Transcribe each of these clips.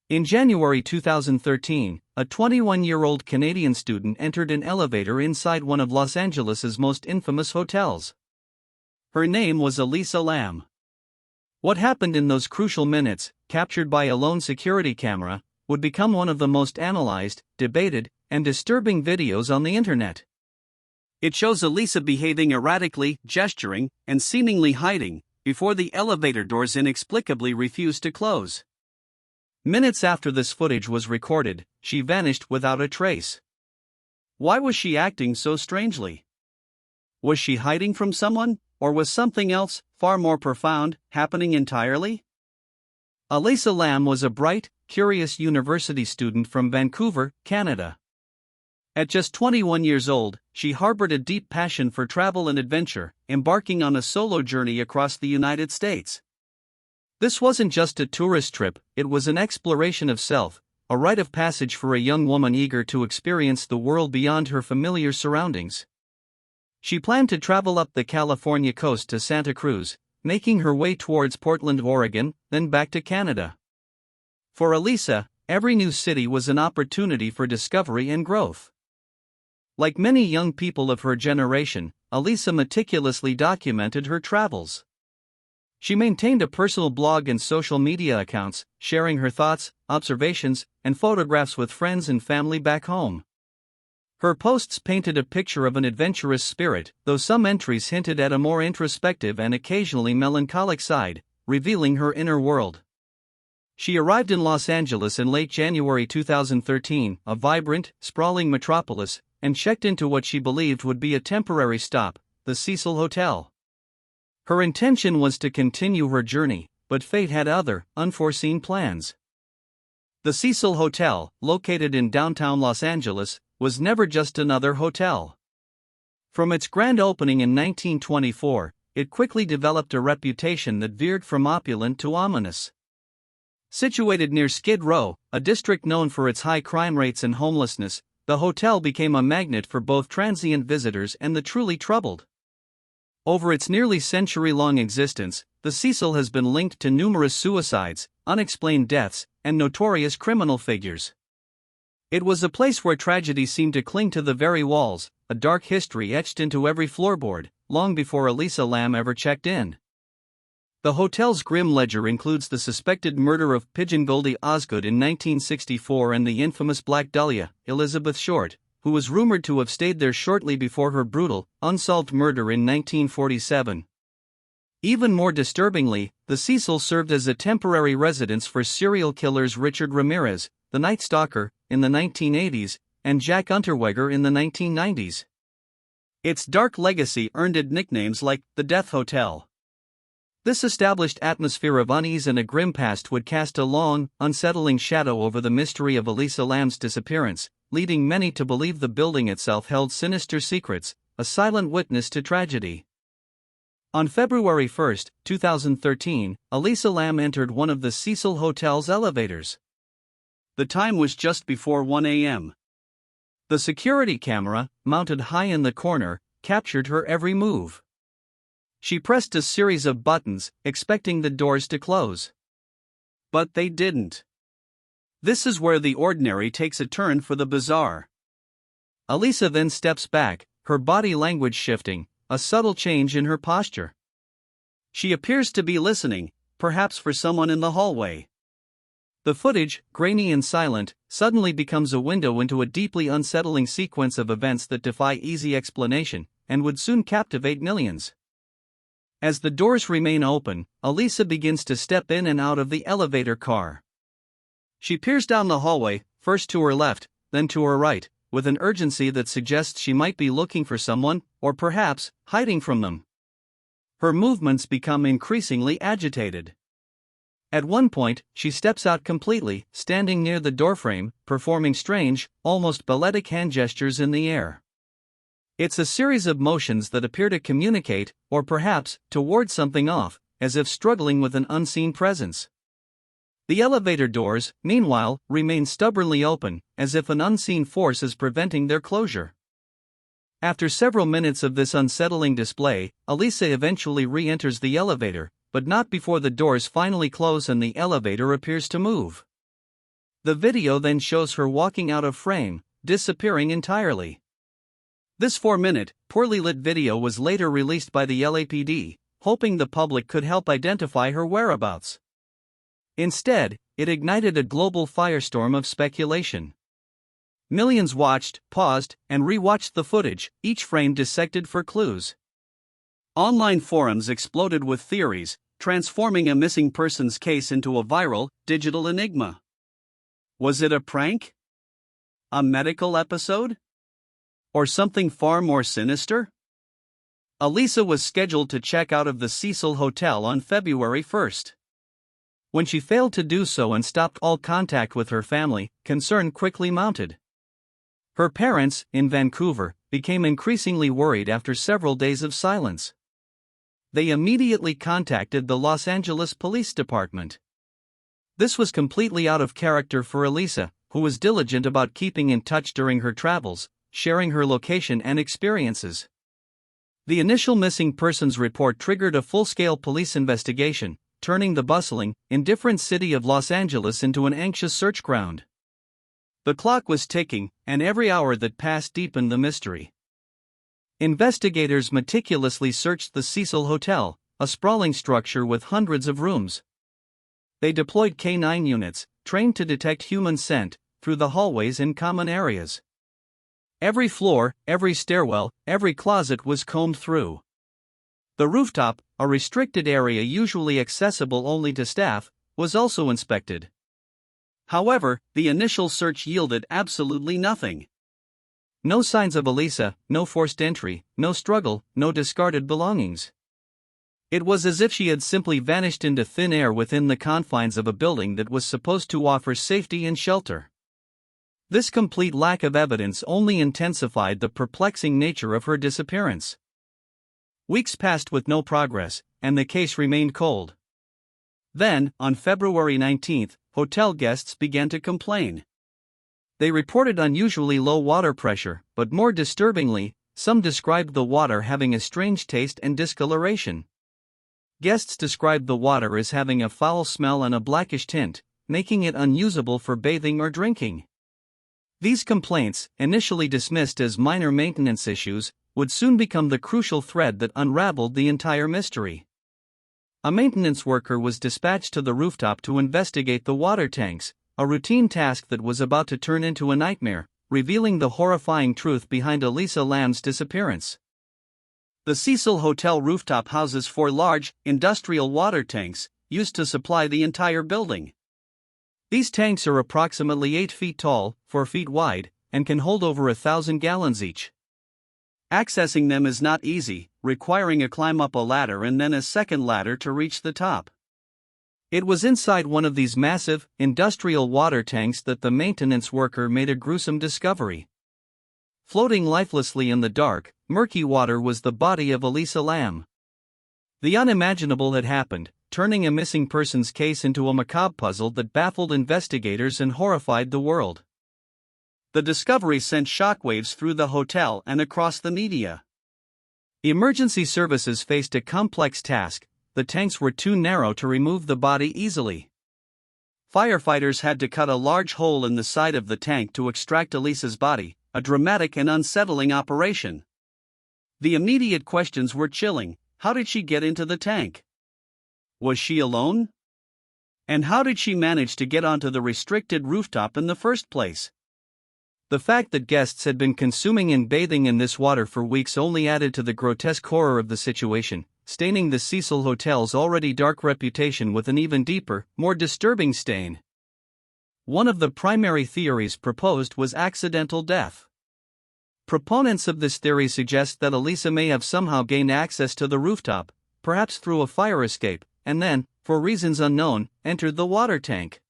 In January 2013, a 21-year-old Canadian student entered an elevator inside one of Los Angeles' most infamous hotels. Her name was Elisa Lam. What happened in those crucial minutes, captured by a lone security camera, would become one of the most analyzed, debated, and disturbing videos on the internet. It shows Elisa behaving erratically, gesturing, and seemingly hiding, before the elevator doors inexplicably refused to close. Minutes after this footage was recorded, she vanished without a trace. Why was she acting so strangely? Was she hiding from someone, or was something else, far more profound, happening entirely? Alisa Lamb was a bright, curious university student from Vancouver, Canada. At just 21 years old, she harbored a deep passion for travel and adventure, embarking on a solo journey across the United States. This wasn't just a tourist trip, it was an exploration of self, a rite of passage for a young woman eager to experience the world beyond her familiar surroundings. She planned to travel up the California coast to Santa Cruz, making her way towards Portland, Oregon, then back to Canada. For Elisa, every new city was an opportunity for discovery and growth. Like many young people of her generation, Elisa meticulously documented her travels. She maintained a personal blog and social media accounts, sharing her thoughts, observations, and photographs with friends and family back home. Her posts painted a picture of an adventurous spirit, though some entries hinted at a more introspective and occasionally melancholic side, revealing her inner world. She arrived in Los Angeles in late January 2013, a vibrant, sprawling metropolis, and checked into what she believed would be a temporary stop, the Cecil Hotel. Her intention was to continue her journey, but fate had other, unforeseen plans. The Cecil Hotel, located in downtown Los Angeles, was never just another hotel. From its grand opening in 1924, it quickly developed a reputation that veered from opulent to ominous. Situated near Skid Row, a district known for its high crime rates and homelessness, the hotel became a magnet for both transient visitors and the truly troubled. Over its nearly century-long existence, the Cecil has been linked to numerous suicides, unexplained deaths, and notorious criminal figures. It was a place where tragedy seemed to cling to the very walls, a dark history etched into every floorboard, long before Elisa Lam ever checked in. The hotel's grim ledger includes the suspected murder of Pigeon Goldie Osgood in 1964 and the infamous Black Dahlia, Elizabeth Short, who was rumored to have stayed there shortly before her brutal, unsolved murder in 1947. Even more disturbingly, the Cecil served as a temporary residence for serial killers Richard Ramirez, the Night Stalker, in the 1980s, and Jack Unterweger in the 1990s. Its dark legacy earned it nicknames like the Death Hotel. This established atmosphere of unease and a grim past would cast a long, unsettling shadow over the mystery of Elisa Lamb's disappearance, leading many to believe the building itself held sinister secrets, a silent witness to tragedy. On February 1, 2013, Elisa Lam entered one of the Cecil Hotel's elevators. The time was just before 1 a.m. The security camera, mounted high in the corner, captured her every move. She pressed a series of buttons, expecting the doors to close. But they didn't. This is where the ordinary takes a turn for the bizarre. Elisa then steps back, her body language shifting, a subtle change in her posture. She appears to be listening, perhaps for someone in the hallway. The footage, grainy and silent, suddenly becomes a window into a deeply unsettling sequence of events that defy easy explanation, and would soon captivate millions. As the doors remain open, Elisa begins to step in and out of the elevator car. She peers down the hallway, first to her left, then to her right, with an urgency that suggests she might be looking for someone, or perhaps, hiding from them. Her movements become increasingly agitated. At one point, she steps out completely, standing near the doorframe, performing strange, almost balletic hand gestures in the air. It's a series of motions that appear to communicate, or perhaps, to ward something off, as if struggling with an unseen presence. The elevator doors, meanwhile, remain stubbornly open, as if an unseen force is preventing their closure. After several minutes of this unsettling display, Elisa eventually re-enters the elevator, but not before the doors finally close and the elevator appears to move. The video then shows her walking out of frame, disappearing entirely. This 4-minute, poorly lit video was later released by the LAPD, hoping the public could help identify her whereabouts. Instead, it ignited a global firestorm of speculation. Millions watched, paused, and rewatched the footage, each frame dissected for clues. Online forums exploded with theories, transforming a missing persons case into a viral, digital enigma. Was it a prank? A medical episode? Or something far more sinister? Alisa was scheduled to check out of the Cecil Hotel on February 1st. When she failed to do so and stopped all contact with her family, concern quickly mounted. Her parents, in Vancouver, became increasingly worried after several days of silence. They immediately contacted the Los Angeles Police Department. This was completely out of character for Alisa, who was diligent about keeping in touch during her travels, sharing her location and experiences. The initial missing persons report triggered a full-scale police investigation, turning the bustling, indifferent city of Los Angeles into an anxious search ground. The clock was ticking, and every hour that passed deepened the mystery. Investigators meticulously searched the Cecil Hotel, a sprawling structure with hundreds of rooms. They deployed K9 units, trained to detect human scent, through the hallways and common areas. Every floor, every stairwell, every closet was combed through. The rooftop, a restricted area usually accessible only to staff, was also inspected. However, the initial search yielded absolutely nothing. No signs of Alisa, no forced entry, no struggle, no discarded belongings. It was as if she had simply vanished into thin air within the confines of a building that was supposed to offer safety and shelter. This complete lack of evidence only intensified the perplexing nature of her disappearance. Weeks passed with no progress, and the case remained cold. Then, on February 19, hotel guests began to complain. They reported unusually low water pressure, but more disturbingly, some described the water having a strange taste and discoloration. Guests described the water as having a foul smell and a blackish tint, making it unusable for bathing or drinking. These complaints, initially dismissed as minor maintenance issues, would soon become the crucial thread that unraveled the entire mystery. A maintenance worker was dispatched to the rooftop to investigate the water tanks, a routine task that was about to turn into a nightmare, revealing the horrifying truth behind Elisa Lamb's disappearance. The Cecil Hotel rooftop houses 4 large, industrial water tanks, used to supply the entire building. These tanks are approximately 8 feet tall, 4 feet wide, and can hold over 1,000 gallons each. Accessing them is not easy, requiring a climb up a ladder and then a second ladder to reach the top. It was inside one of these massive, industrial water tanks that the maintenance worker made a gruesome discovery. Floating lifelessly in the dark, murky water was the body of Elisa Lam. The unimaginable had happened, turning a missing persons case into a macabre puzzle that baffled investigators and horrified the world. The discovery sent shockwaves through the hotel and across the media. Emergency services faced a complex task. The tanks were too narrow to remove the body easily. Firefighters had to cut a large hole in the side of the tank to extract Elisa's body, a dramatic and unsettling operation. The immediate questions were chilling. How did she get into the tank? Was she alone? And how did she manage to get onto the restricted rooftop in the first place? The fact that guests had been consuming and bathing in this water for weeks only added to the grotesque horror of the situation, staining the Cecil Hotel's already dark reputation with an even deeper, more disturbing stain. One of the primary theories proposed was accidental death. Proponents of this theory suggest that Alisa may have somehow gained access to the rooftop, perhaps through a fire escape, and then, for reasons unknown, entered the water tank.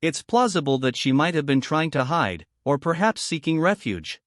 It's plausible that she might have been trying to hide, or perhaps seeking refuge.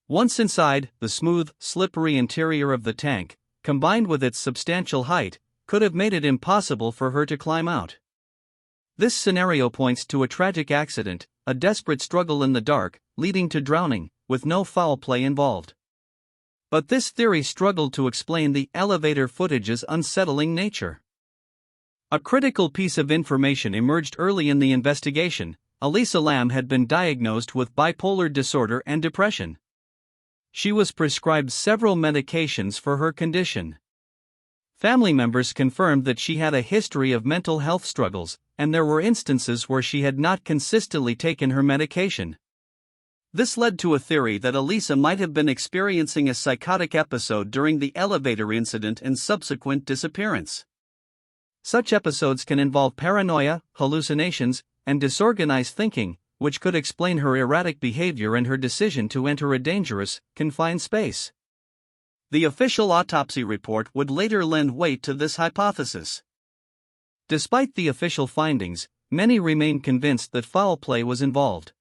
Once inside, the smooth, slippery interior of the tank, combined with its substantial height, could have made it impossible for her to climb out. This scenario points to a tragic accident, a desperate struggle in the dark, leading to drowning, with no foul play involved. But this theory struggled to explain the elevator footage's unsettling nature. A critical piece of information emerged early in the investigation. Elisa Lam had been diagnosed with bipolar disorder and depression. She was prescribed several medications for her condition. Family members confirmed that she had a history of mental health struggles, and there were instances where she had not consistently taken her medication. This led to a theory that Elisa might have been experiencing a psychotic episode during the elevator incident and subsequent disappearance. Such episodes can involve paranoia, hallucinations, and disorganized thinking, which could explain her erratic behavior and her decision to enter a dangerous, confined space. The official autopsy report would later lend weight to this hypothesis. Despite the official findings, many remain convinced that foul play was involved.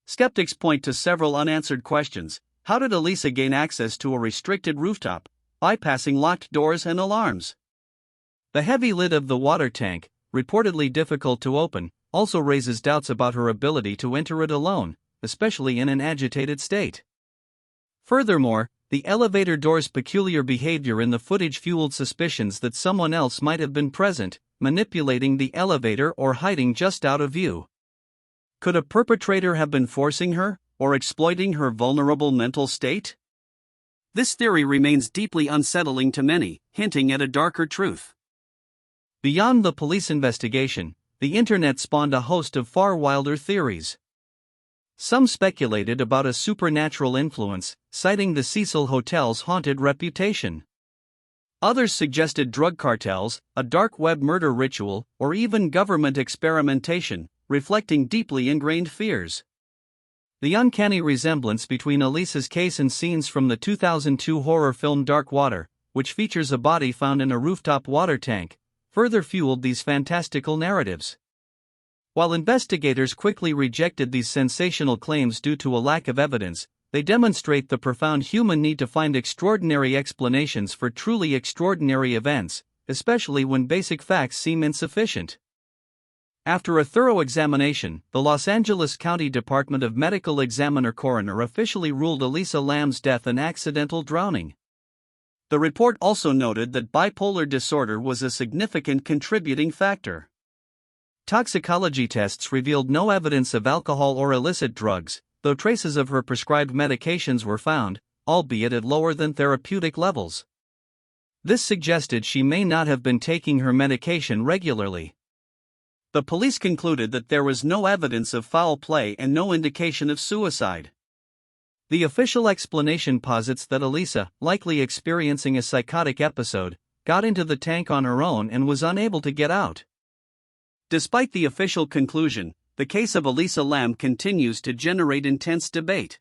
Skeptics point to several unanswered questions. How did Elisa gain access to a restricted rooftop, bypassing locked doors and alarms? The heavy lid of the water tank, reportedly difficult to open, also raises doubts about her ability to enter it alone, especially in an agitated state. Furthermore, the elevator door's peculiar behavior in the footage fueled suspicions that someone else might have been present, manipulating the elevator or hiding just out of view. Could a perpetrator have been forcing her, or exploiting her vulnerable mental state? This theory remains deeply unsettling to many, hinting at a darker truth. Beyond the police investigation, the internet spawned a host of far wilder theories. Some speculated about a supernatural influence, citing the Cecil Hotel's haunted reputation. Others suggested drug cartels, a dark web murder ritual, or even government experimentation, reflecting deeply ingrained fears. The uncanny resemblance between Elisa's case and scenes from the 2002 horror film Dark Water, which features a body found in a rooftop water tank, further fueled these fantastical narratives. While investigators quickly rejected these sensational claims due to a lack of evidence, they demonstrate the profound human need to find extraordinary explanations for truly extraordinary events, especially when basic facts seem insufficient. After a thorough examination, the Los Angeles County Department of Medical Examiner Coroner officially ruled Elisa Lamb's death an accidental drowning. The report also noted that bipolar disorder was a significant contributing factor. Toxicology tests revealed no evidence of alcohol or illicit drugs, though traces of her prescribed medications were found, albeit at lower than therapeutic levels. This suggested she may not have been taking her medication regularly. The police concluded that there was no evidence of foul play and no indication of suicide. The official explanation posits that Elisa, likely experiencing a psychotic episode, got into the tank on her own and was unable to get out. Despite the official conclusion, the case of Elisa Lam continues to generate intense debate.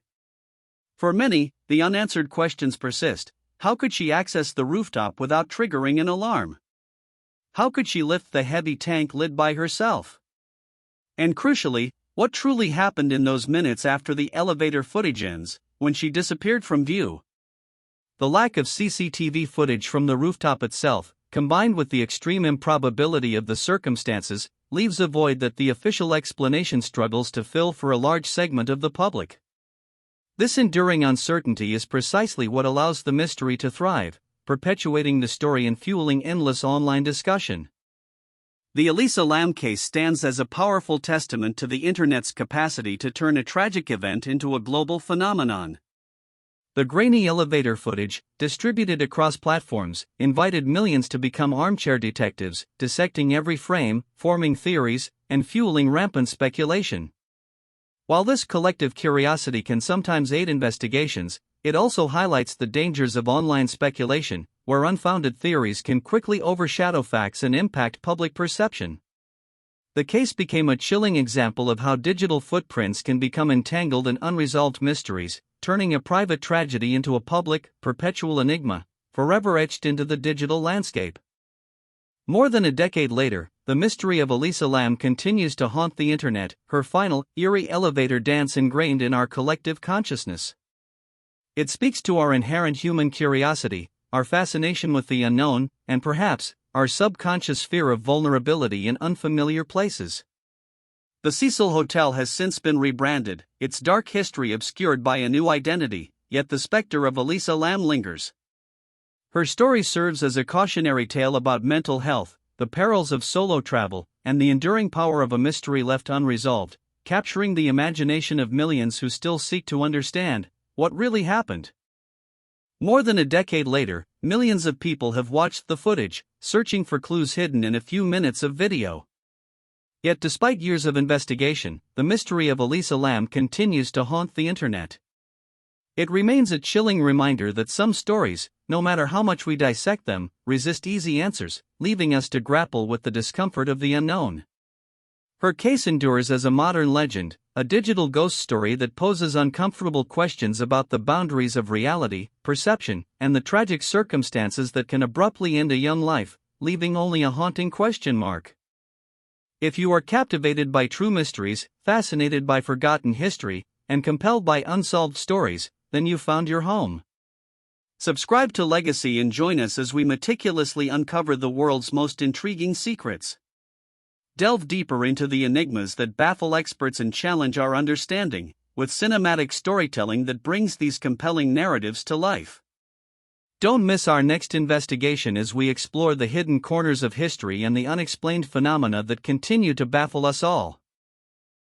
For many, the unanswered questions persist. How could she access the rooftop without triggering an alarm? How could she lift the heavy tank lid by herself? And crucially, what truly happened in those minutes after the elevator footage ends, when she disappeared from view? The lack of CCTV footage from the rooftop itself, combined with the extreme improbability of the circumstances, leaves a void that the official explanation struggles to fill for a large segment of the public. This enduring uncertainty is precisely what allows the mystery to thrive, perpetuating the story and fueling endless online discussion. The Elisa Lam case stands as a powerful testament to the internet's capacity to turn a tragic event into a global phenomenon. The grainy elevator footage, distributed across platforms, invited millions to become armchair detectives, dissecting every frame, forming theories, and fueling rampant speculation. While this collective curiosity can sometimes aid investigations, it also highlights the dangers of online speculation, where unfounded theories can quickly overshadow facts and impact public perception. The case became a chilling example of how digital footprints can become entangled in unresolved mysteries, turning a private tragedy into a public, perpetual enigma, forever etched into the digital landscape. More than a decade later, the mystery of Elisa Lam continues to haunt the internet, her final, eerie elevator dance ingrained in our collective consciousness. It speaks to our inherent human curiosity, our fascination with the unknown, and perhaps, our subconscious fear of vulnerability in unfamiliar places. The Cecil Hotel has since been rebranded, its dark history obscured by a new identity, yet the specter of Elisa Lam lingers. Her story serves as a cautionary tale about mental health, the perils of solo travel, and the enduring power of a mystery left unresolved, capturing the imagination of millions who still seek to understand what really happened. More than a decade later, millions of people have watched the footage, searching for clues hidden in a few minutes of video. Yet despite years of investigation, the mystery of Elisa Lam continues to haunt the internet. It remains a chilling reminder that some stories, no matter how much we dissect them, resist easy answers, leaving us to grapple with the discomfort of the unknown. Her case endures as a modern legend, a digital ghost story that poses uncomfortable questions about the boundaries of reality, perception, and the tragic circumstances that can abruptly end a young life, leaving only a haunting question mark. If you are captivated by true mysteries, fascinated by forgotten history, and compelled by unsolved stories, then you've found your home. Subscribe to Legacy and join us as we meticulously uncover the world's most intriguing secrets. Delve deeper into the enigmas that baffle experts and challenge our understanding, with cinematic storytelling that brings these compelling narratives to life. Don't miss our next investigation as we explore the hidden corners of history and the unexplained phenomena that continue to baffle us all.